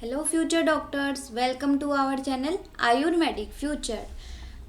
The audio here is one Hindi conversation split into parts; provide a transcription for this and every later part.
Hello future doctors, welcome to our channel ayurvedic future.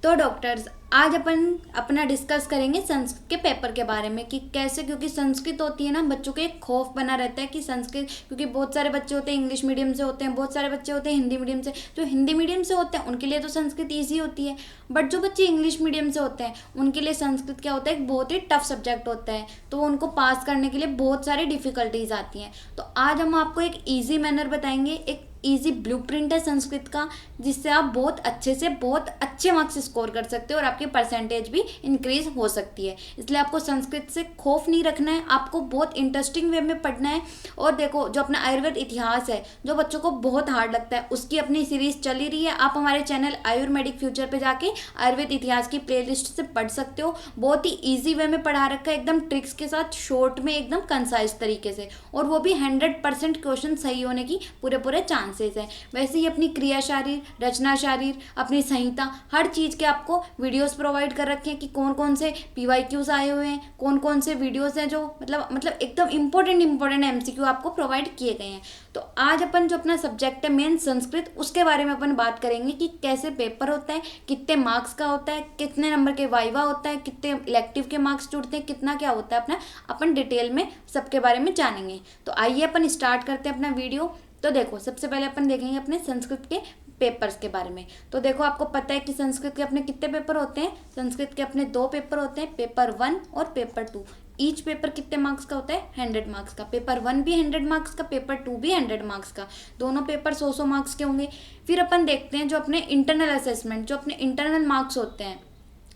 तो डॉक्टर्स, आज अपन अपना डिस्कस करेंगे संस्कृत के पेपर के बारे में कि कैसे, क्योंकि संस्कृत होती है ना, बच्चों के एक खौफ बना रहता है कि संस्कृत, क्योंकि बहुत सारे बच्चे होते हैं इंग्लिश मीडियम से होते हैं, बहुत सारे बच्चे होते हैं हिंदी मीडियम से। जो हिंदी मीडियम से होते हैं उनके लिए तो संस्कृत ईजी होती है, बट जो बच्चे इंग्लिश मीडियम से होते हैं उनके लिए संस्कृत क्या होता है, एक बहुत ही टफ सब्जेक्ट होता है। तो उनको पास करने के लिए बहुत सारी डिफिकल्टीज आती हैं। तो आज हम आपको एक ईजी मैनर बताएंगे, एक इजी ब्लूप्रिंट है संस्कृत का, जिससे आप बहुत अच्छे से बहुत अच्छे मार्क्स स्कोर कर सकते हो और आपकी परसेंटेज भी इंक्रीज हो सकती है। इसलिए आपको संस्कृत से खौफ नहीं रखना है, आपको बहुत इंटरेस्टिंग वे में पढ़ना है। और देखो, जो अपना आयुर्वेद इतिहास है जो बच्चों को बहुत हार्ड लगता है, उसकी अपनी सीरीज चली रही है। आप हमारे चैनल आयुर्वेदिक फ्यूचर पे जाके आयुर्वेद इतिहास की प्लेलिस्ट से पढ़ सकते हो। बहुत ही ईजी वे में पढ़ा रखा है, एकदम ट्रिक्स के साथ, शॉर्ट में, एकदम कंसाइज तरीके से, और वो भी 100% क्वेश्चन सही होने की पूरे चांसेस है। वैसे ही अपनी क्रिया शारीर, रचना शारीर, अपनी संहिता, हर चीज के आपको वीडियोस प्रोवाइड कर रखे हैं कि कौन कौन से पीवाईक्यूज आए हुए हैं, कौन कौन से वीडियोस हैं जो मतलब एकदम इंपॉर्टेंट एमसीक्यू आपको प्रोवाइड किए गए हैं। तो आज अपन जो अपना सब्जेक्ट है मेन संस्कृत, उसके बारे में अपन बात करेंगे कि कैसे पेपर होता है, कितने मार्क्स का होता है, कितने नंबर के वाइवा होता है, कितने इलेक्टिव के मार्क्स जुड़ते हैं, कितना क्या होता है अपना, अपन डिटेल में सबके बारे में जानेंगे। तो आइए अपन स्टार्ट करते हैं अपना वीडियो। तो देखो, सबसे पहले अपन देखेंगे अपने संस्कृत के पेपर्स के बारे में। तो देखो, आपको पता है कि संस्कृत के अपने कितने पेपर होते हैं। संस्कृत के अपने 2 पेपर होते हैं, पेपर 1 और पेपर 2। ईच पेपर कितने मार्क्स का होता है, 100 मार्क्स का। पेपर 1 भी 100 मार्क्स का, पेपर 2 भी 100 मार्क्स का। दोनों पेपर 100 मार्क्स के होंगे। फिर अपन देखते हैं जो अपने इंटरनल असेसमेंट, जो अपने इंटरनल मार्क्स होते हैं,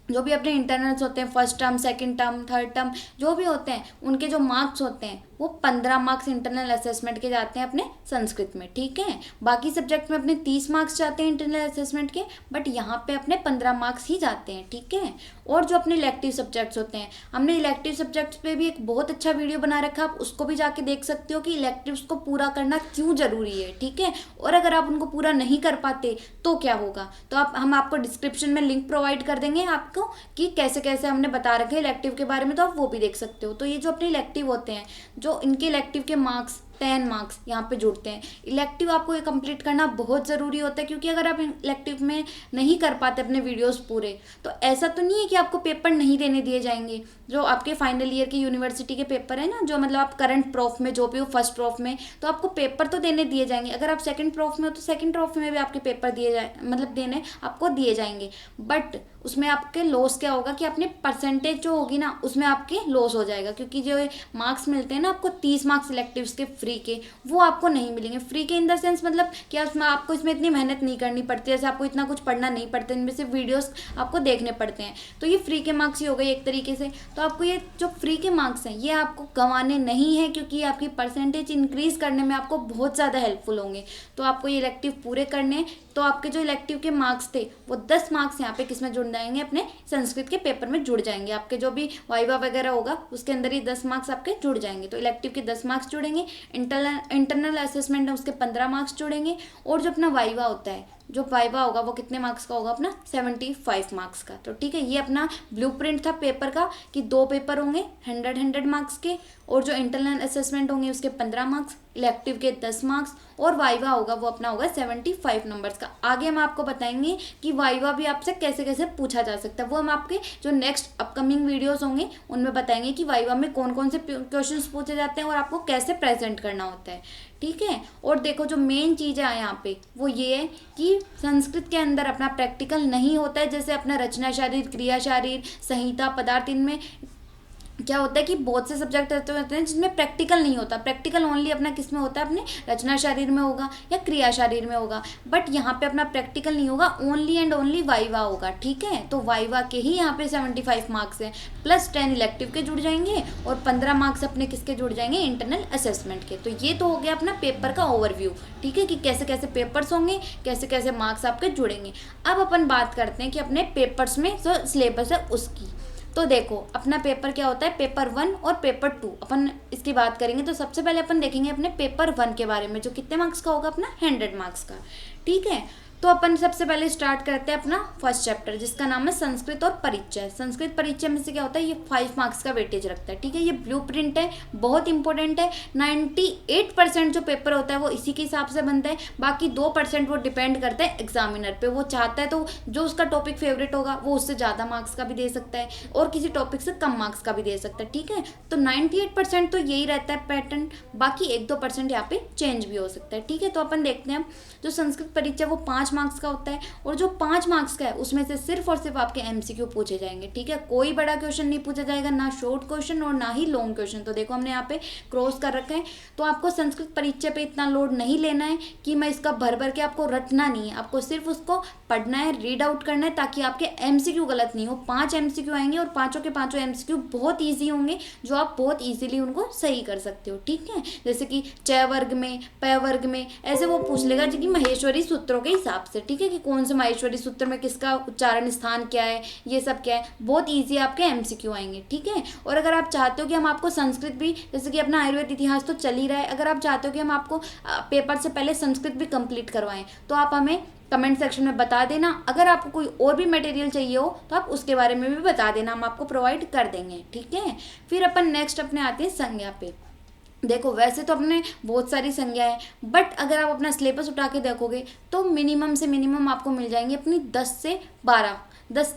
जो भी अपने इंटरनल्स होते हैं, first term, second term, third term, जो भी होते हैं, उनके जो मार्क्स होते हैं वो 15 मार्क्स इंटरनल असेसमेंट के जाते हैं अपने संस्कृत में। ठीक है, बाकी सब्जेक्ट में अपने 30 मार्क्स जाते हैं इंटरनल असेसमेंट के, बट यहाँ पे अपने 15 मार्क्स ही जाते हैं। ठीक है, और जो अपने इलेक्टिव सब्जेक्ट्स होते हैं, हमने इलेक्टिव सब्जेक्ट्स पे भी एक बहुत अच्छा वीडियो बना रखा है, आप उसको भी जाके देख सकते हो कि इलेक्टिव्स को पूरा करना क्यों जरूरी है। ठीक है, और अगर आप उनको पूरा नहीं कर पाते तो क्या होगा, तो हम आपको डिस्क्रिप्शन में लिंक प्रोवाइड कर देंगे आपको कि कैसे कैसे हमने बता रखे इलेक्टिव के बारे में, तो आप वो भी देख सकते हो। तो ये जो अपने इलेक्टिव होते हैं, जो इनके इलेक्टिव के मार्क्स 10 मार्क्स यहाँ पे जुड़ते हैं। इलेक्टिव आपको ये कंप्लीट करना बहुत ज़रूरी होता है, क्योंकि अगर आप इलेक्टिव में नहीं कर पाते अपने वीडियोस पूरे, तो ऐसा तो नहीं है कि आपको पेपर नहीं देने दिए जाएंगे। जो आपके फाइनल ईयर के यूनिवर्सिटी के पेपर है ना, जो मतलब आप करंट प्रोफ में जो भी हो, फर्स्ट प्रोफ में, तो आपको पेपर तो देने दिए जाएंगे। अगर आप सेकंड प्रोफ में हो तो सेकंड प्रोफ में भी आपके पेपर दिए जाए, मतलब देने आपको दिए जाएंगे। बट उसमें आपके लॉस क्या होगा कि अपने परसेंटेज जो होगी ना, उसमें आपके लॉस हो जाएगा, क्योंकि जो मार्क्स मिलते हैं ना आपको 30 मार्क्स इलेक्टिव्स के फ्री के, वो आपको नहीं मिलेंगे। फ्री के इन द सेंस मतलब कि उसमें आपको इसमें इतनी मेहनत नहीं करनी पड़ती, जैसे आपको इतना कुछ पढ़ना नहीं पड़ता, इनमें से वीडियोस आपको देखने पड़ते हैं। तो ये फ्री के मार्क्स ही हो गए एक तरीके से। तो आपको ये जो फ्री के मार्क्स हैं ये आपको गंवाने नहीं है, क्योंकि ये आपकी परसेंटेज इंक्रीज करने में आपको बहुत ज़्यादा हेल्पफुल होंगे। तो आपको ये इलेक्टिव पूरे करने हैं। तो आपके जो इलेक्टिव के मार्क्स थे वो 10 मार्क्स यहाँ पे किस में जुड़ जाएंगे, अपने संस्कृत के पेपर में जुड़ जाएंगे। आपके जो भी वाइवा वगैरह होगा उसके अंदर ही 10 मार्क्स आपके जुड़ जाएंगे। तो इलेक्टिव के 10 मार्क्स जुड़ेंगे, इंटरनल असेसमेंट है उसके 15 मार्क्स जुड़ेंगे, और जो अपना वाइवा होता है, जो वाइवा होगा वो कितने मार्क्स का होगा, अपना 75 मार्क्स का। तो ठीक है, ये अपना ब्लूप्रिंट था पेपर का कि 2 पेपर होंगे 100 मार्क्स के, और जो इंटरनल असेसमेंट होंगे उसके 15 मार्क्स, इलेक्टिव के 10 मार्क्स, और वाइवा होगा वो अपना होगा 75 नंबर्स का। आगे हम आपको बताएंगे कि वाइवा भी आपसे कैसे कैसे पूछा जा सकता है, वो हम आपके जो नेक्स्ट अपकमिंग वीडियोस होंगे उनमें बताएंगे कि वाइवा में कौन कौन से क्वेश्चंस पूछे जाते हैं और आपको कैसे प्रेजेंट करना होता है। ठीक है, और देखो जो मेन चीज़ है यहाँ पे वो ये है कि संस्कृत के अंदर अपना प्रैक्टिकल नहीं होता है, जैसे अपना रचना शारीर, क्रिया शारीर, संहिता, पदार्थ, इनमें क्या होता है कि बहुत से सब्जेक्ट ऐसे होते हैं जिसमें प्रैक्टिकल नहीं होता। प्रैक्टिकल ओनली अपना किस में होता है, अपने रचना शारीर में होगा या क्रिया शारीर में होगा, बट यहाँ पे अपना प्रैक्टिकल नहीं होगा, ओनली एंड ओनली वाइवा होगा। ठीक है, तो वाइवा के ही यहाँ पे 75 मार्क्स हैं, प्लस 10 इलेक्टिव के जुड़ जाएंगे, और 15 मार्क्स अपने किसके जुड़ जाएंगे, इंटरनल असेसमेंट के। तो ये तो हो गया अपना पेपर का ओवरव्यू। ठीक है, कि कैसे कैसे पेपर्स होंगे, कैसे कैसे मार्क्स आपके जुड़ेंगे। अब अपन बात करते हैं कि अपने पेपर्स में जो सिलेबस है उसकी। तो देखो, अपना पेपर क्या होता है, पेपर 1 और पेपर 2 अपन इसकी बात करेंगे। तो सबसे पहले अपन देखेंगे अपने पेपर 1 के बारे में, जो कितने मार्क्स का होगा, अपना 100 मार्क्स का। ठीक है, तो अपन सबसे पहले स्टार्ट करते हैं अपना फर्स्ट चैप्टर, जिसका नाम है संस्कृत और परिचय। संस्कृत परिचय में से क्या होता है, ये 5 मार्क्स का वेटेज रखता है, ठीक है। ये ब्लूप्रिंट है, बहुत इंपॉर्टेंट है। 98% जो पेपर होता है वो इसी के हिसाब से बनता है, बाकी 2% वो डिपेंड करता है एग्जामिनर पे। वो चाहता है तो जो उसका टॉपिक फेवरेट होगा वो उससे ज़्यादा मार्क्स का भी दे सकता है और किसी टॉपिक से कम मार्क्स का भी दे सकता है, ठीक है। तो 98% तो यही रहता है पैटर्न, बाकी 1-2% यहाँ पे चेंज भी हो सकता है, ठीक है। तो अपन देखते हैं जो संस्कृत परिचय वो 5 मार्क्स का होता है, और जो 5 मार्क्स का है उसमें से सिर्फ और सिर्फ आपके एमसीक्यू पूछे जाएंगे, ठीक है। कोई बड़ा क्वेश्चन नहीं पूछा जाएगा, ना शॉर्ट क्वेश्चन और ना ही लॉन्ग क्वेश्चन। तो देखो हमने यहाँ पे क्रॉस कर रखा है। तो आपको संस्कृत परिचय पे इतना लोड नहीं लेना है कि मैं इसका भर भर के, आपको रटना नहीं है, आपको सिर्फ उसको पढ़ना है, रीड आउट करना है, ताकि आपके एमसीक्यू गलत नहीं हो। 5 एमसीक्यू आएंगे और पांचों के पांचों एमसीक्यू बहुत ईजी होंगे, जो आप बहुत ईजिली उनको सही कर सकते हो, ठीक है। जैसे कि च वर्ग में, प वर्ग में, ऐसे वो पूछ लेगा जो कि महेश्वरी सूत्रों के हिसाब से, ठीक है, कि कौन से महेश्वरी सूत्र में किसका उच्चारण स्थान क्या है, ये सब क्या है, बहुत ईजी आपके एमसीक्यू आएंगे, ठीक है। और अगर आप चाहते हो कि हम आपको संस्कृत भी, जैसे कि अपना आयुर्वेद इतिहास तो चल ही रहा है, अगर आप चाहते हो कि हम आपको पेपर से पहले संस्कृत भी कंप्लीट करवाएं, तो आप हमें कमेंट सेक्शन में बता देना। अगर आपको कोई और भी मटेरियल चाहिए हो तो आप उसके बारे में भी बता देना, हम आपको प्रोवाइड कर देंगे, ठीक है। फिर अपन नेक्स्ट अपने आते हैं संज्ञा पे। देखो वैसे तो अपने बहुत सारी संज्ञाएं, बट अगर आप अपना सिलेबस उठा के देखोगे तो मिनिमम से मिनिमम आपको मिल जाएंगे अपनी 10 से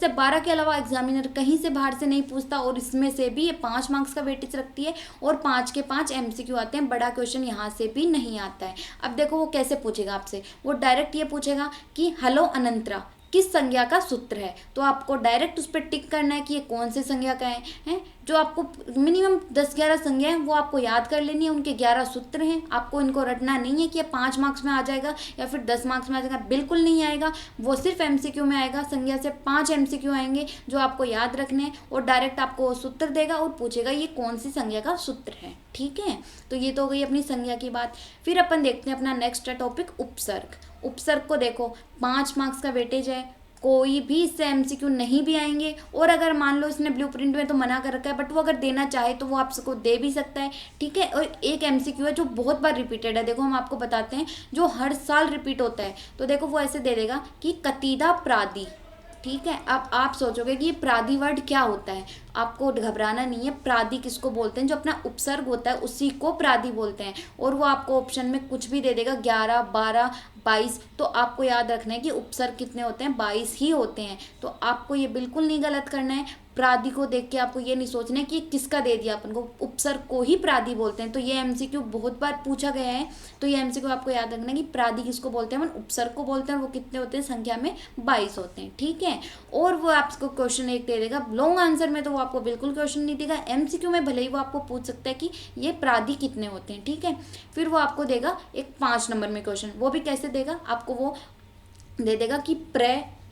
12 के अलावा एग्जामिनर कहीं से बाहर से नहीं पूछता, और इसमें से भी ये 5 मार्क्स का वेटेज रखती है और 5 के 5 एमसीक्यू आते हैं। बड़ा क्वेश्चन यहाँ से भी नहीं आता है। अब देखो वो कैसे पूछेगा आपसे, वो डायरेक्ट ये पूछेगा कि हेलो अनंतरा किस संज्ञा का सूत्र है। तो आपको डायरेक्ट उस पर टिक करना है कि ये कौन से संज्ञा का है। जो आपको मिनिमम 10-11 संज्ञा है वो आपको याद कर लेनी है, उनके 11 सूत्र हैं। आपको इनको रटना नहीं है कि ये 5 मार्क्स में आ जाएगा या फिर 10 मार्क्स में आ जाएगा, बिल्कुल नहीं आएगा। वो सिर्फ एमसीक्यू में आएगा। संज्ञा से 5 एमसीक्यू आएंगे जो आपको याद रखने हैं, और डायरेक्ट आपको वो सूत्र देगा और पूछेगा ये कौन सी संज्ञा का सूत्र है, ठीक है। तो ये तो हो गई अपनी संज्ञा की बात। फिर अपन देखते हैं अपना नेक्स्ट टॉपिक उपसर्ग। उपसर्ग को देखो 5 मार्क्स का वेटेज है, कोई भी इससे एमसीक्यू नहीं भी आएंगे, और अगर मान लो इसने ब्लूप्रिंट में तो मना कर रखा है, बट वो अगर देना चाहे तो वो आपको दे भी सकता है, ठीक है। और एक एमसीक्यू है जो बहुत बार रिपीटेड है, देखो हम आपको बताते हैं, जो हर साल रिपीट होता है। तो देखो वो ऐसे दे देगा कि कतीदा प्रादि, ठीक है। अब आप सोचोगे कि ये प्रादि वर्ड क्या होता है, आपको घबराना नहीं है। प्रादि किसको बोलते हैं, जो अपना उपसर्ग होता है उसी को प्रादि बोलते हैं। और वो आपको ऑप्शन में कुछ भी दे देगा, 11, 12, 22। तो आपको याद रखना है कि उपसर्ग कितने होते हैं, 22 ही होते हैं। तो आपको ये बिल्कुल नहीं गलत करना है। प्रादि को देख के आपको ये नहीं सोचना है कि किसका दे दिया अपन को, उपसर्ग को ही प्रादि बोलते हैं। तो ये एमसीक्यू बहुत बार पूछा गया है, तो ये एमसीक्यू आपको याद रखना है कि प्रादि किसको बोलते हैं, अपन उपसर्ग को बोलते हैं। वो कितने होते हैं, संख्या में 22 होते हैं, ठीक है। और वो आपको क्वेश्चन एक दे देगा, लॉन्ग आंसर में तो वो आपको बिल्कुल क्वेश्चन नहीं देगा। एमसीक्यू में भले ही वो आपको पूछ सकता है कि ये प्रादि कितने होते हैं, ठीक है। फिर वो आपको देगा एक 5 नंबर में क्वेश्चन, वो भी कैसे देगा, आपको वो दे देगा कि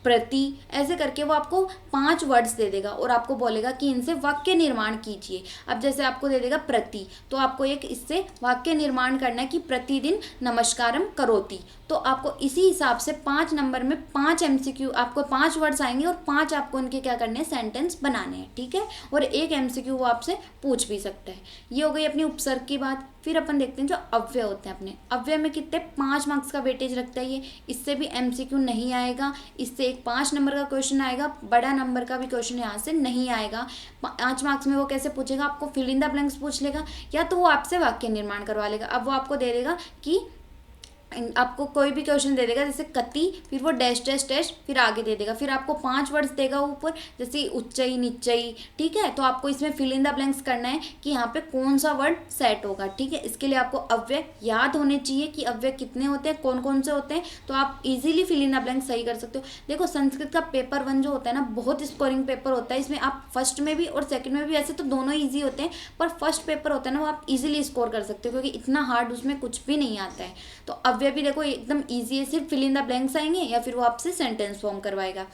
प्रति, ऐसे करके वो आपको 5 वर्ड्स दे देगा और आपको बोलेगा कि इनसे वाक्य निर्माण कीजिए। अब जैसे आपको दे देगा प्रति, तो आपको एक इससे वाक्य निर्माण करना है कि प्रतिदिन नमस्कारम करोति। तो आपको इसी हिसाब से 5 नंबर में 5 एमसीक्यू, आपको 5 वर्ड्स आएंगे और 5 आपको इनके क्या करने हैं, सेंटेंस बनाने हैं, ठीक है। और एक एमसीक्यू वो आपसे पूछ भी सकता है। ये हो गई अपनी उपसर्ग की बात। फिर अपन देखते हैं जो अव्यय होते हैं अपने, अव्यय में कितने 5 मार्क्स का वेटेज रखता है ये। इससे भी एमसीक्यू नहीं आएगा, इससे एक 5 नंबर का क्वेश्चन आएगा, बड़ा नंबर का भी क्वेश्चन यहाँ से नहीं आएगा। 5 मार्क्स में वो कैसे पूछेगा, आपको फिल इन द ब्लैंक्स पूछ लेगा, या तो वो आपसे वाक्य निर्माण करवा लेगा। अब वो आपको दे देगा कि आपको कोई भी क्वेश्चन दे देगा, जैसे कति, फिर वो डैश डैश डैश, फिर आगे दे देगा, फिर आपको 5 वर्ड्स देगा ऊपर, जैसे उच्चई निच्चई, ठीक है। तो आपको इसमें फिल इन द ब्लैंक्स करना है कि यहाँ पे कौन सा वर्ड सेट होगा, ठीक है। इसके लिए आपको अव्यय याद होने चाहिए कि अव्यय कितने होते हैं, कौन कौन से होते हैं, तो आप easily fill in the blanks सही कर सकते हो। देखो संस्कृत का पेपर 1 जो होता है ना, बहुत स्कोरिंग पेपर होता है। इसमें आप फर्स्ट में भी और सेकंड में भी, ऐसे तो दोनों ईजी होते हैं, पर फर्स्ट पेपर होता है ना, वो आप इजीली स्कोर कर सकते हो, क्योंकि इतना हार्ड उसमें कुछ भी नहीं आता है। तो अव्यय भी देखो एकदम इजी है, सिर्फ फिल इन द ब्लैंक्स आएंगे या फिर वो आपसे सेंटेंस फॉर्म करवाएगा।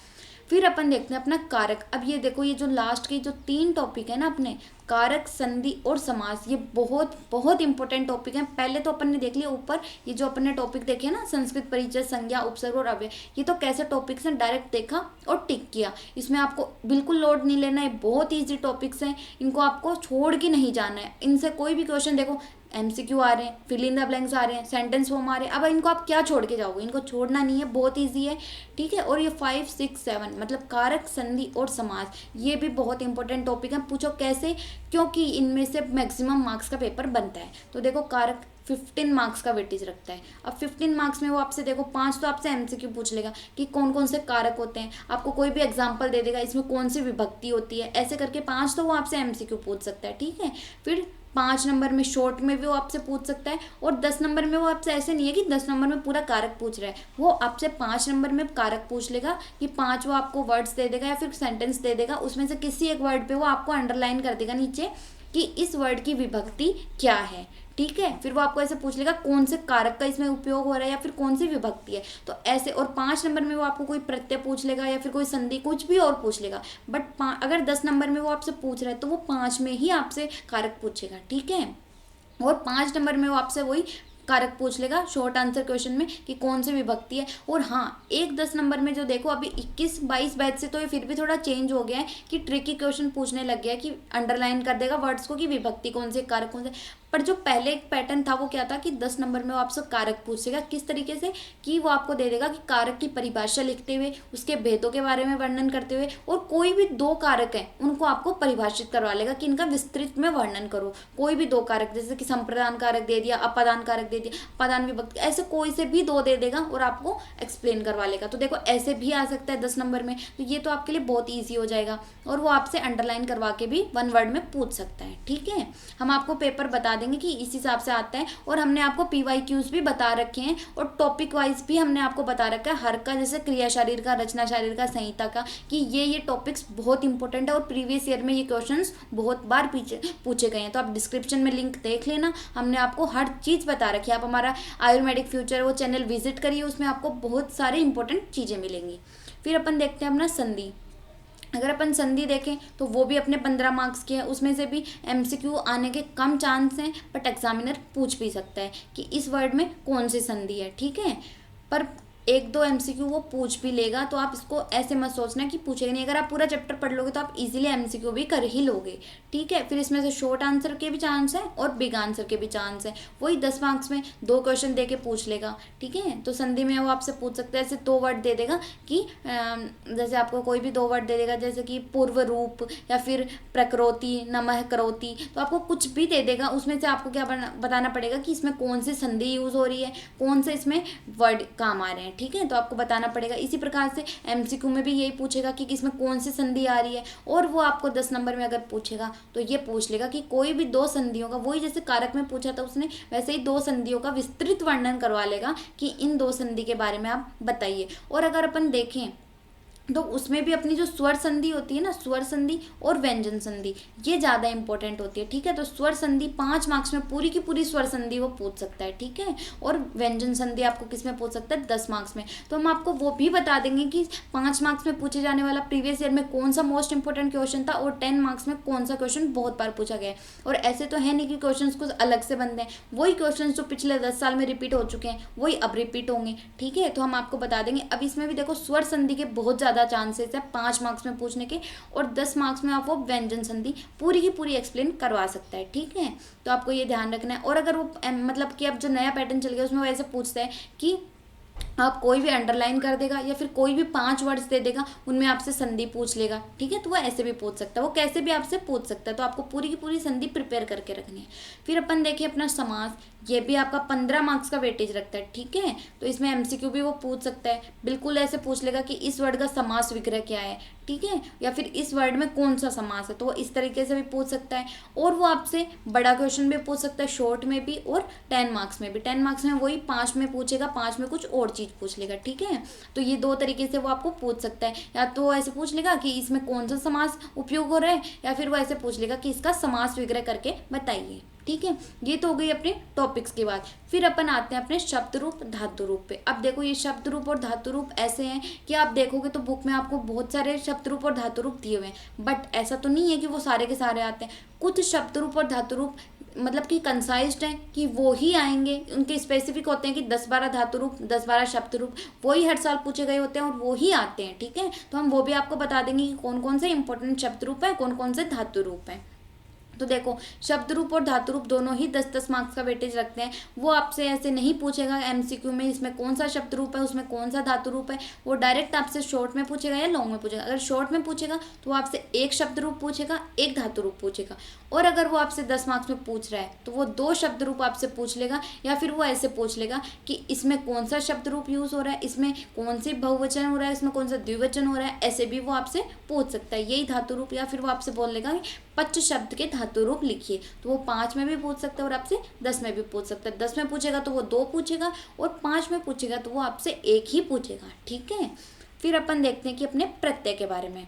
फिर अपन देखते हैं अपना कारक। अब ये देखो, ये जो लास्ट के जो 3 टॉपिक है ना अपने, कारक, संधि और समास, ये बहुत बहुत इंपॉर्टेंट टॉपिक है। पहले तो अपन ने देख लिया ऊपर, ये जो अपन ने टॉपिक देखे ना, संस्कृत परिचय, संज्ञा, उपसर्ग और अव्यय, ये तो कैसे टॉपिक्स हैं, डायरेक्ट देखा और टिक किया। इसमें आपको बिल्कुल लोड नहीं लेना है, बहुत ईजी टॉपिक्स हैं, इनको आपको छोड़ के नहीं जाना है। इनसे कोई भी क्वेश्चन देखो, एमसीक्यू आ रहे हैं, फिल इन द ब्लैंक्स आ रहे हैं, सेंटेंस फॉर्म आ रहे हैं। अब इनको आप क्या छोड़ के जाओगे, इनको छोड़ना नहीं है, बहुत ईजी है, ठीक है। और ये 5, 6, 7 मतलब कारक, संधि और समास, ये भी बहुत इंपॉर्टेंट टॉपिक है। पूछो कैसे, क्योंकि इनमें से मैक्सिमम मार्क्स का पेपर बनता है। तो देखो कारक 15 मार्क्स का वेटेज रखता है। अब 15 मार्क्स में वो आपसे देखो 5 तो आपसे एमसीक्यू पूछ लेगा कि कौन कौन से कारक होते हैं, आपको कोई भी एग्जांपल दे देगा इसमें कौन सी विभक्ति होती है, ऐसे करके 5 तो वो आपसे एमसीक्यू पूछ सकता है, ठीक है। फिर 5 नंबर में शॉर्ट में भी वो आपसे पूछ सकता है, और 10 नंबर में वो आपसे ऐसे नहीं है कि 10 नंबर में पूरा कारक पूछ रहा है, वो आपसे 5 नंबर में कारक पूछ लेगा कि 5 वो आपको वर्ड्स दे देगा या फिर सेंटेंस दे देगा, उसमें से किसी एक वर्ड पे वो आपको अंडरलाइन कर देगा नीचे कि इस वर्ड की विभक्ति क्या है, ठीक है। फिर वो आपको ऐसे पूछ लेगा कौन से कारक का इसमें उपयोग हो रहा है या फिर कौन सी विभक्ति है, तो ऐसे। और 5 नंबर में वो आपको कोई प्रत्यय पूछ लेगा या फिर कोई संधि कुछ भी और पूछ लेगा, बट अगर 10 नंबर में वो आपसे पूछ रहा है तो वो 5 में ही आपसे कारक पूछेगा, ठीक है। और 5 नंबर में वो आपसे वही कारक पूछ लेगा शॉर्ट आंसर क्वेश्चन में कि कौन सी विभक्ति है। और हाँ, एक 10 नंबर में जो देखो अभी 21-22 बैच से तो ये फिर भी थोड़ा चेंज हो गया है कि ट्रिकी क्वेश्चन पूछने लग गया है कि अंडरलाइन कर देगा वर्ड्स को कि विभक्ति कौन से, कारक कौन से। पर जो पहले एक पैटर्न था वो क्या था कि 10 नंबर में वो आपसे कारक पूछेगा, किस तरीके से कि वो आपको दे देगा कि कारक की परिभाषा लिखते हुए, उसके भेदों के बारे में वर्णन करते हुए, और कोई भी 2 कारक हैं उनको आपको परिभाषित करवा लेगा कि इनका विस्तृत में वर्णन करो। कोई भी 2 कारक, जैसे कि संप्रदान कारक दे दिया, अपादान कारक दे दिया, पदान विभक्ति, ऐसे कोई से भी 2 दे देगा और आपको एक्सप्लेन करवा लेगा। तो देखो ऐसे भी आ सकता है 10 नंबर में, तो ये तो आपके लिए बहुत ईजी हो जाएगा। और वो आपसे अंडरलाइन करवा के भी 1 वर्ड में पूछ सकता है, ठीक है। हम आपको पेपर बता देंगे कि इस हिसाब से आता है, और हमने आपको PYQs भी बता रखे हैं, और टॉपिक वाइज भी हमने आपको बता रखा है हर का, जैसे क्रिया शारीर का, रचना शारीर का, संहिता का, कि ये टॉपिक्स बहुत इंपॉर्टेंट है और प्रीवियस ईयर में ये क्वेश्चंस बहुत बार पीछे पूछे गए हैं। तो आप डिस्क्रिप्शन में लिंक देख लेना, हमने आपको हर चीज़ बता रखी है। आप हमारा आयुर्वेदिक फ्यूचर वो चैनल विजिट करिए, उसमें आपको बहुत सारे इंपॉर्टेंट चीज़ें मिलेंगी। फिर अपन देखते हैं अपना संधि। अगर अपन संधि देखें तो वो भी अपने 15 मार्क्स की है, उसमें से भी एमसीक्यू आने के कम चांस हैं, बट एग्जामिनर पूछ भी सकता है कि इस वर्ड में कौन सी संधि है, ठीक है। पर 1-2 एमसीक्यू वो पूछ भी लेगा, तो आप इसको ऐसे मत सोचना कि पूछेगा नहीं। अगर आप पूरा चैप्टर पढ़ लोगे तो आप इजीली एमसीक्यू भी कर ही लोगे, ठीक है। फिर इसमें से शॉर्ट आंसर के भी चांस है और बिग आंसर के भी चांस है। वही 10 मार्क्स में 2 क्वेश्चन दे के पूछ लेगा, ठीक है। तो संधि में वो आपसे पूछ सकता है, ऐसे 2 वर्ड दे देगा कि जैसे आपको कोई भी 2 वर्ड दे देगा, जैसे कि पूर्व रूप या फिर प्रकृति, नमः करोति, तो आपको कुछ भी दे देगा, उसमें से आपको क्या बताना पड़ेगा कि इसमें कौन सी संधि यूज हो रही है, कौन से इसमें वर्ड काम आ रहे हैं, ठीक है। तो आपको बताना पड़ेगा। इसी प्रकार से एमसीक्यू में भी यही पूछेगा कि इसमें कौन सी संधि आ रही है, और वो आपको 10 नंबर में अगर पूछेगा तो ये पूछ लेगा कि कोई भी 2 संधियों का, वही जैसे कारक में पूछा था उसने, वैसे ही 2 संधियों का विस्तृत वर्णन करवा लेगा कि इन 2 संधि के बारे में आप बताइए। और अगर अपन देखें तो उसमें भी अपनी जो स्वर संधि होती है ना, स्वर संधि और व्यंजन संधि, ये ज़्यादा इंपॉर्टेंट होती है, ठीक है। तो स्वर संधि 5 मार्क्स में पूरी की पूरी स्वर संधि वो पूछ सकता है, ठीक है। और व्यंजन संधि आपको किस में पूछ सकता है, 10 मार्क्स में। तो हम आपको वो भी बता देंगे कि 5 मार्क्स में पूछे जाने वाला प्रीवियस ईयर में कौन सा मोस्ट इंपॉर्टेंट क्वेश्चन था, और 10 मार्क्स में कौन सा क्वेश्चन बहुत बार पूछा गया है। और ऐसे तो है नहीं कि क्वेश्चन कुछ अलग से बनते हैं, वही क्वेश्चन जो पिछले 10 साल में रिपीट हो चुके हैं वही अब रिपीट होंगे, ठीक है। तो हम आपको बता देंगे। अब इसमें भी देखो स्वर संधि के बहुत ज़्यादा चांसेस है 5 मार्क्स में पूछने के, और 10 मार्क्स में आप वो व्यंजन संधि पूरी की पूरी एक्सप्लेन करवा सकता है, ठीक है। तो आपको ये ध्यान रखना है। और अगर वो मतलब कि अब जो नया पैटर्न चल गया उसमें वो ऐसे पूछता है कि आप कोई भी अंडरलाइन कर देगा या फिर कोई भी 5 वर्ड्स दे देगा, उनमें आपसे संधि पूछ लेगा, ठीक है। तो वो ऐसे भी पूछ सकता है, वो कैसे भी आपसे पूछ सकता है। तो आपको पूरी की पूरी संधि प्रिपेयर करके रखनी है। फिर अपन देखिए अपना समास, ये भी आपका 15 मार्क्स का वेटेज रखता है, ठीक है। तो इसमें एमसीक्यू भी वो पूछ सकता है, बिल्कुल ऐसे पूछ लेगा कि इस वर्ड का समास विग्रह क्या है, ठीक है, या फिर इस वर्ड में कौन सा समास है, तो वो इस तरीके से भी पूछ सकता है। और वो आपसे बड़ा क्वेश्चन भी पूछ सकता है, शॉर्ट में भी और 10 मार्क्स में भी। 10 मार्क्स में वही 5 में पूछेगा, 5 में कुछ और चीज़ पूछ लेगा, ठीक है। तो ये 2 तरीके से वो आपको पूछ सकता है, या तो वो ऐसे पूछ लेगा कि इसमें कौन सा समास उपयोग हो रहा है, या फिर वो ऐसे पूछ लेगा कि इसका समास विग्रह करके बताइए, ठीक है। ये तो हो गई अपने टॉपिक्स की बात। फिर अपन आते हैं अपने शब्द रूप धातु रूप पे। अब देखो ये शब्द रूप और धातु रूप ऐसे हैं कि आप देखोगे तो बुक में आपको बहुत सारे शब्द रूप और धातु रूप दिए हुए हैं, बट ऐसा तो नहीं है कि वो सारे के सारे आते हैं। कुछ शब्द रूप और धातु रूप मतलब कि कंसाइज्ड हैं कि वो ही आएंगे, उनके स्पेसिफिक होते हैं कि 10-12 धातु रूप, 10-12 शब्द रूप, वही हर साल पूछे गए होते हैं और वो ही आते हैं, ठीक है। तो हम वो भी आपको बता देंगे कि कौन कौन से इंपॉर्टेंट शब्द रूप है, कौन कौन से धातु रूप हैं, तो देखो, शब्द रूप और धातु रूप दोनों ही 10-10 मार्क्स का वेटेज रखते हैं। वो आपसे ऐसे नहीं पूछेगा एमसीक्यू में इसमें कौन सा शब्द रूप है, उसमें कौन सा धातु रूप है। वो डायरेक्ट आपसे शॉर्ट में पूछेगा या लॉन्ग में पूछेगा। अगर शॉर्ट में पूछेगा तो वो आपसे एक शब्द रूप पूछेगा, एक धातु रूप पूछेगा। और अगर वो आपसे 10 मार्क्स में पूछ रहा है तो वो 2 शब्द रूप आपसे पूछ लेगा, या फिर वो ऐसे पूछ लेगा कि इसमें कौन सा शब्द रूप यूज हो रहा है, इसमें कौन सी बहुवचन हो रहा है, इसमें कौन सा द्विवचन हो रहा है। ऐसे भी वो आपसे पूछ सकता है यही धातु रूप। या फिर वो आपसे बोल लेगा कि 5 शब्द के धातु रूप लिखिए, तो वो 5 में भी पूछ सकता है और आपसे 10 में भी पूछ सकता है। 10 में पूछेगा तो वो 2 पूछेगा, और 5 में पूछेगा तो वो आपसे 1 ही पूछेगा। ठीक है, फिर अपन देखते हैं कि अपने प्रत्यय के बारे में।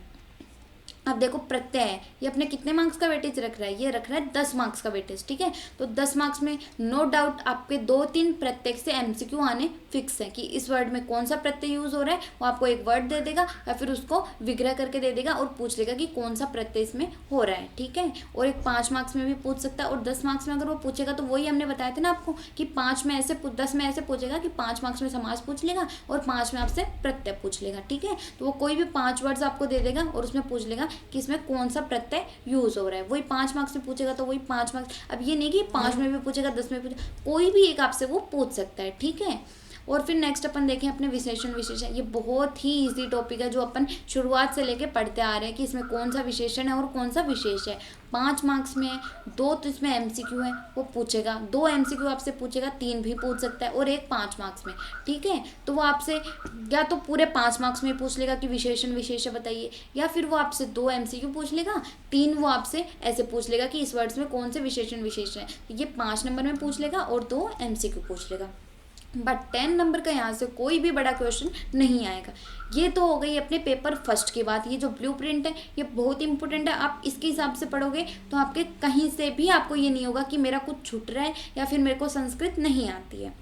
अब देखो, प्रत्यय है, ये अपने कितने मार्क्स का वेटेज रख रहा है, ये रख रहा है 10 मार्क्स का वेटेज। ठीक है, तो 10 मार्क्स में नो डाउट आपके 2-3 प्रत्यय से एमसीक्यू आने फिक्स है कि इस वर्ड में कौन सा प्रत्यय यूज हो रहा है। वो आपको एक वर्ड दे देगा या फिर उसको विग्रह करके दे देगा और पूछ लेगा कि कौन सा प्रत्यय इसमें हो रहा है। ठीक है, और एक 5 मार्क्स में भी पूछ सकता है, और 10 मार्क्स में अगर वो पूछेगा तो वही हमने बताया था ना आपको कि 5 में ऐसे 10 में ऐसे पूछेगा कि 5 मार्क्स में समास पूछ लेगा और 5 में आपसे प्रत्यय पूछ लेगा। ठीक है, तो वो कोई भी 5 वर्ड्स आपको दे देगा और उसमें पूछ लेगा कि इसमें कौन सा प्रत्यय यूज हो रहा है। वही 5 मार्क्स में पूछेगा तो वही 5 मार्क्स। अब ये नहीं कि 5 में भी पूछेगा, 10 में पूछेगा, कोई भी एक आपसे वो पूछ सकता है। ठीक है, और फिर नेक्स्ट अपन देखें अपने विशेषण। विशेषण ये बहुत ही इजी टॉपिक है जो अपन शुरुआत से लेके पढ़ते आ रहे हैं कि इसमें कौन सा विशेषण है और कौन सा विशेष है। 5 मार्क्स में है, 2 तो इसमें एमसीक्यू है, वो पूछेगा 2 एमसीक्यू आपसे पूछेगा, 3 भी पूछ सकता है और एक 5 मार्क्स में। ठीक है, तो वो आपसे या तो पूरे 5 मार्क्स में पूछ लेगा कि विशेषण विशेषण बताइए, या फिर वो आपसे 2 एमसीक्यू पूछ लेगा, 3 वो आपसे ऐसे पूछ लेगा कि इस वर्ड्स में कौन से विशेषण विशेषण है। ये 5 नंबर में पूछ लेगा और 2 एमसीक्यू पूछ लेगा। बट 10 नंबर का यहाँ से कोई भी बड़ा क्वेश्चन नहीं आएगा। ये तो हो गई अपने पेपर फर्स्ट की बात। ये जो ब्लूप्रिंट है ये बहुत इंपॉर्टेंट है। आप इसके हिसाब से पढ़ोगे तो आपके कहीं से भी आपको ये नहीं होगा कि मेरा कुछ छूट रहा है या फिर मेरे को संस्कृत नहीं आती है।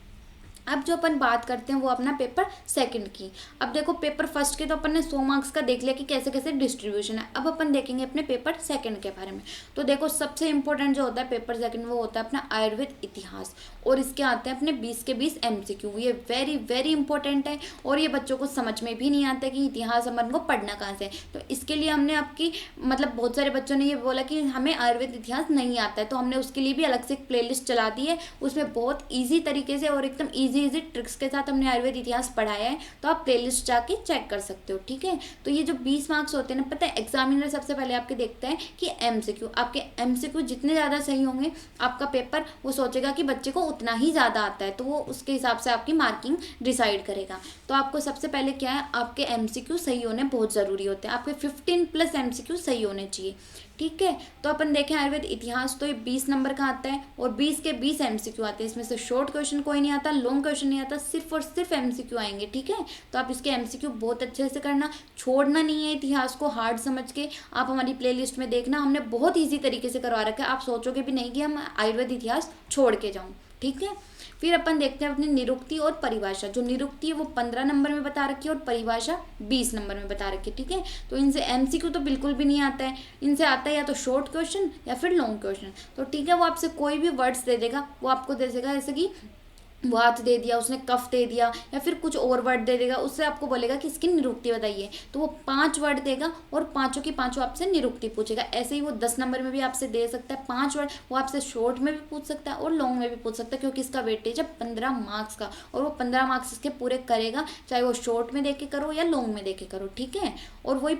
अब जो अपन बात करते हैं वो अपना पेपर सेकंड की। अब देखो, पेपर फर्स्ट के तो अपन ने 100 मार्क्स का देख लिया कि कैसे कैसे डिस्ट्रीब्यूशन है। अब अपन देखेंगे अपने पेपर सेकंड के बारे में। तो देखो, सबसे इंपॉर्टेंट जो होता है पेपर सेकंड वो होता है अपना आयुर्वेद इतिहास, और इसके आते हैं अपने 20 के 20 एमसीक्यू। ये वेरी वेरी इंपॉर्टेंट है और ये बच्चों को समझ में भी नहीं आता कि इतिहास अपन को पढ़ना कहाँ से। तो इसके लिए हमने आपकी मतलब बहुत सारे बच्चों ने ये बोला कि हमें आयुर्वेद इतिहास नहीं आता है, तो हमने उसके लिए भी अलग से एक प्लेलिस्ट चला दी है। उसमें बहुत ईजी तरीके से और एकदम ईजी ट्रिक्स के साथ हमने आयुर्वेद इतिहास पढ़ाया है, तो आप प्लेलिस्ट जाके चेक कर सकते हो। ठीक है, तो ये जो 20 मार्क्स होते हैं ना, पता है एग्जामिनर सबसे पहले आपके देखता है कि एमसीक्यू, आपके एमसीक्यू जितने ज़्यादा सही होंगे आपका पेपर वो सोचेगा कि बच्चे को उतना ही ज़्यादा आता है, तो वो उसके हिसाब से आपकी मार्किंग डिसाइड करेगा। तो आपको सबसे पहले क्या है, आपके एमसीक्यू सही होने बहुत ज़रूरी होते हैं। आपके 15+ एमसीक्यू सही होने चाहिए। ठीक है, तो अपन देखें आयुर्वेद इतिहास, तो ये 20 नंबर का आता है और 20 के 20 एमसीक्यू आते हैं। इसमें से शॉर्ट क्वेश्चन कोई नहीं आता, लॉन्ग क्वेश्चन नहीं आता, सिर्फ और सिर्फ एमसीक्यू आएंगे। ठीक है, तो आप इसके एमसीक्यू बहुत अच्छे से करना, छोड़ना नहीं है इतिहास को हार्ड समझ के। आप हमारी प्लेलिस्ट में देखना, हमने बहुत ईजी तरीके से करवा रखा है, आप सोचोगे भी नहीं कि हम आयुर्वेद इतिहास छोड़ के जाऊँ। ठीक है, फिर अपन देखते हैं अपनी निरुक्ति और परिभाषा। जो निरुक्ति है वो 15 नंबर में बता रखी है और परिभाषा 20 नंबर में बता रखी है। ठीक है, तो इनसे एमसीक्यू तो बिल्कुल भी नहीं आता है, इनसे आता है या तो शॉर्ट क्वेश्चन या फिर लॉन्ग क्वेश्चन। तो ठीक है, वो आपसे कोई भी वर्ड्स दे देगा, वो आपको दे देगा जैसे कि वात दे दिया उसने, कफ दे दिया, या फिर कुछ और वर्ड दे देगा, उससे आपको बोलेगा कि इसकी निरुक्ति बताइए। तो वो 5 वर्ड देगा और पांचों की पांचों आपसे निरुक्ति पूछेगा। ऐसे ही वो 10 नंबर में भी आपसे दे सकता है 5 वर्ड, वो आपसे शॉर्ट में भी पूछ सकता है और लॉन्ग में भी पूछ सकता है, क्योंकि इसका वेटेज है 15 मार्क्स का और वो 15 मार्क्स इसके पूरे करेगा, चाहे वो शॉर्ट में दे के करो या लॉन्ग में दे के करो। ठीक है, और वही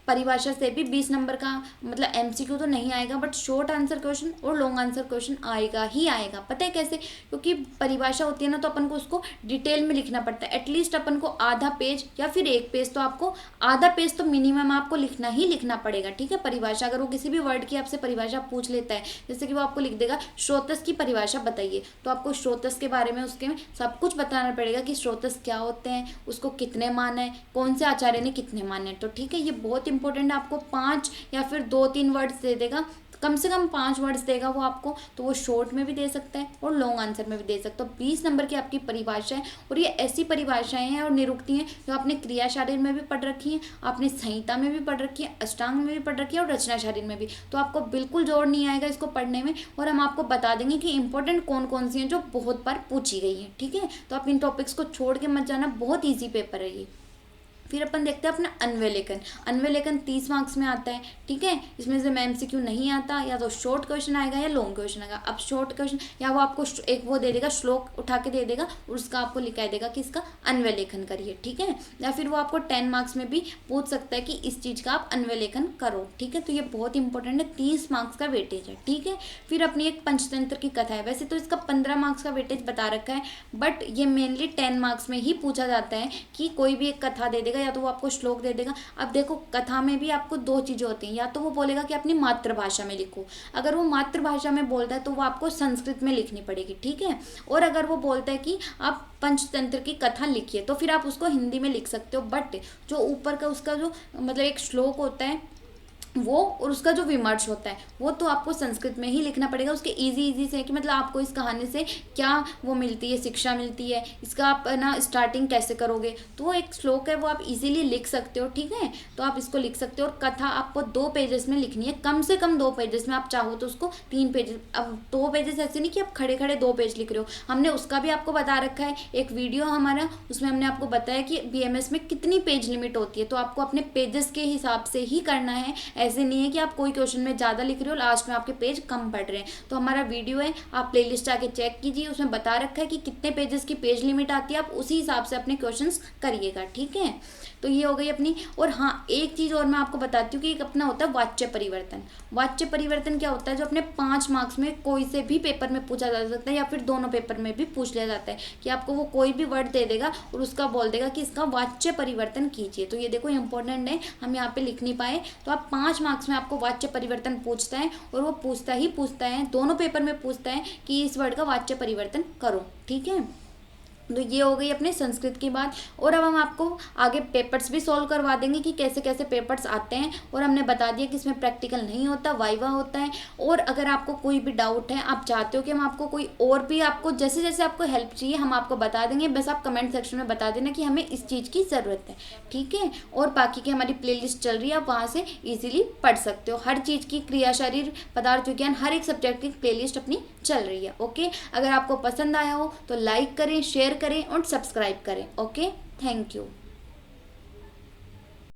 परिभाषा से भी 20 नंबर का मतलब एमसीक्यू तो नहीं आएगा, बट शॉर्ट आंसर क्वेश्चन और लॉन्ग आंसर क्वेश्चन आएगा ही आएगा। पता है कैसे? क्योंकि परिभाषा होती है ना, तो अपन को उसको डिटेल में लिखना पड़ता है। एटलीस्ट अपन को आधा पेज या फिर 1 पेज, तो आपको आधा पेज तो मिनिमम आपको लिखना ही लिखना पड़ेगा। ठीक है, परिभाषा अगर वो किसी भी वर्ड की आपसे परिभाषा पूछ लेता है, जैसे कि वो आपको लिख देगा स्रोतस की परिभाषा बताइए, तो आपको स्रोतस के बारे में उसके में सब कुछ बताना पड़ेगा कि स्रोतस क्या होते हैं, उसको कितने मान है, कौन से आचार्य ने कितने मान है। तो ठीक है, ये बहुत इंपॉर्टेंट है। आपको 5 या फिर 2-3 वर्ड्स दे देगा, कम से कम 5 वर्ड्स देगा वो आपको, तो वो शॉर्ट में भी दे सकता है और लॉन्ग आंसर में भी दे सकता है। तो 20 नंबर की आपकी परिभाषा है, और ये ऐसी परिभाषाएं हैं और निरुक्ति हैं जो आपने क्रिया शारीर में भी पढ़ रखी है, आपने संहिता में भी पढ़ रखी है, अष्टांग में भी पढ़ रखी है और रचना शारीर में भी। तो आपको बिल्कुल जोर नहीं आएगा इसको पढ़ने में, और हम आपको बता देंगे कि इंपॉर्टेंट कौन कौन सी हैं जो बहुत बार पूछी गई है। ठीक है, तो आप इन टॉपिक्स को छोड़ के मत जाना, बहुत ईजी पेपर है ये। फिर अपन देखते हैं अपना अन्वय लेखन। अन्वय लेखन 30 मार्क्स में आता है, ठीक है। इसमें से MCQ नहीं आता, या तो शॉर्ट क्वेश्चन आएगा या लॉन्ग क्वेश्चन आएगा। अब शॉर्ट क्वेश्चन या वो आपको एक वो दे देगा, श्लोक उठा के दे देगा और उसका आपको लिखा देगा कि इसका अन्वय लेखन करिए, ठीक है। या फिर वो आपको 10 मार्क्स में भी पूछ सकता है कि इस चीज़ का आप अन्वय लेखन करो, ठीक है। तो ये बहुत इंपॉर्टेंट है, 30 मार्क्स का वेटेज है, ठीक है। फिर अपनी एक पंचतंत्र की कथा है। वैसे तो इसका 15 मार्क्स का वेटेज बता रखा है, बट ये मेनली 10 मार्क्स में ही पूछा जाता है कि कोई भी एक कथा दे देगा या तो वो आपको श्लोक दे देगा। अब देखो कथा में भी आपको दो चीज़ें होती हैं, या तो वो बोलेगा कि अपनी मातृभाषा में लिखो, अगर वो मातृभाषा में बोलता है तो वो आपको संस्कृत में लिखनी पड़ेगी, ठीक है। और अगर वो बोलता है कि आप पंचतंत्र की कथा लिखिए तो फिर आप उसको हिंदी में लिख सकते हो, बट जो ऊपर का उसका जो मतलब एक श्लोक होता है वो और उसका जो विमर्श होता है वो तो आपको संस्कृत में ही लिखना पड़ेगा। उसके इजी से कि मतलब आपको इस कहानी से क्या वो मिलती है, शिक्षा मिलती है, इसका आप ना स्टार्टिंग कैसे करोगे, तो वो एक श्लोक है वो आप इजीली लिख सकते हो, ठीक है। तो आप इसको लिख सकते हो। और कथा आपको 2 पेजेस में लिखनी है, कम से कम 2 पेजेस में, आप चाहो तो उसको 3 पेजेस। अब 2 पेजेस ऐसे नहीं कि आप खड़े खड़े 2 पेज लिख रहे हो, हमने उसका भी आपको बता रखा है एक वीडियो हमारा, उसमें हमने आपको बताया कि BMS में कितनी पेज लिमिट होती है। तो आपको अपने पेजेस के हिसाब से ही करना है, ऐसे नहीं है कि आप कोई क्वेश्चन में ज़्यादा लिख रहे हो लास्ट में आपके पेज कम पड़ रहे हैं। तो हमारा वीडियो है, आप प्लेलिस्ट आके चेक कीजिए, उसमें बता रखा है कि कितने पेजेस की पेज लिमिट आती है, आप उसी हिसाब से अपने क्वेश्चंस करिएगा, ठीक है। तो ये हो गई अपनी। और हाँ, एक चीज़ और मैं आपको बताती हूँ कि एक अपना होता है वाच्य परिवर्तन। वाच्य परिवर्तन क्या होता है, जो अपने 5 मार्क्स में कोई से भी पेपर में पूछा जा सकता है या फिर दोनों पेपर में भी पूछ लिया जाता है कि आपको वो कोई भी वर्ड दे देगा और उसका बोल देगा कि इसका वाच्य परिवर्तन कीजिए। तो ये देखो इंपॉर्टेंट है, हम यहाँ पे लिख नहीं पाए, तो आप 5 मार्क्स में आपको वाच्य परिवर्तन पूछता है और वो पूछता है, दोनों पेपर में पूछता है कि इस वर्ड का वाच्य परिवर्तन करो, ठीक है। तो ये हो गई अपने संस्कृत की बात। और अब हम आपको आगे पेपर्स भी सॉल्व करवा देंगे कि कैसे कैसे पेपर्स आते हैं, और हमने बता दिया कि इसमें प्रैक्टिकल नहीं होता, वाइवा होता है। और अगर आपको कोई भी डाउट है, आप चाहते हो कि हम आपको कोई और भी आपको जैसे जैसे आपको हेल्प चाहिए हम आपको बता देंगे, बस आप कमेंट सेक्शन में बता देना कि हमें इस चीज़ की ज़रूरत है, ठीक है। और बाकी की हमारी प्लेलिस्ट चल रही है, आप वहाँ से ईजिली पढ़ सकते हो। हर चीज़ की क्रिया, शरीर, पदार्थ विज्ञान, हर एक सब्जेक्ट की प्लेलिस्ट अपनी चल रही है, ओके। अगर आपको पसंद आया हो तो लाइक करें, शेयर करें और सब्सक्राइब करें, ओके। Thank you.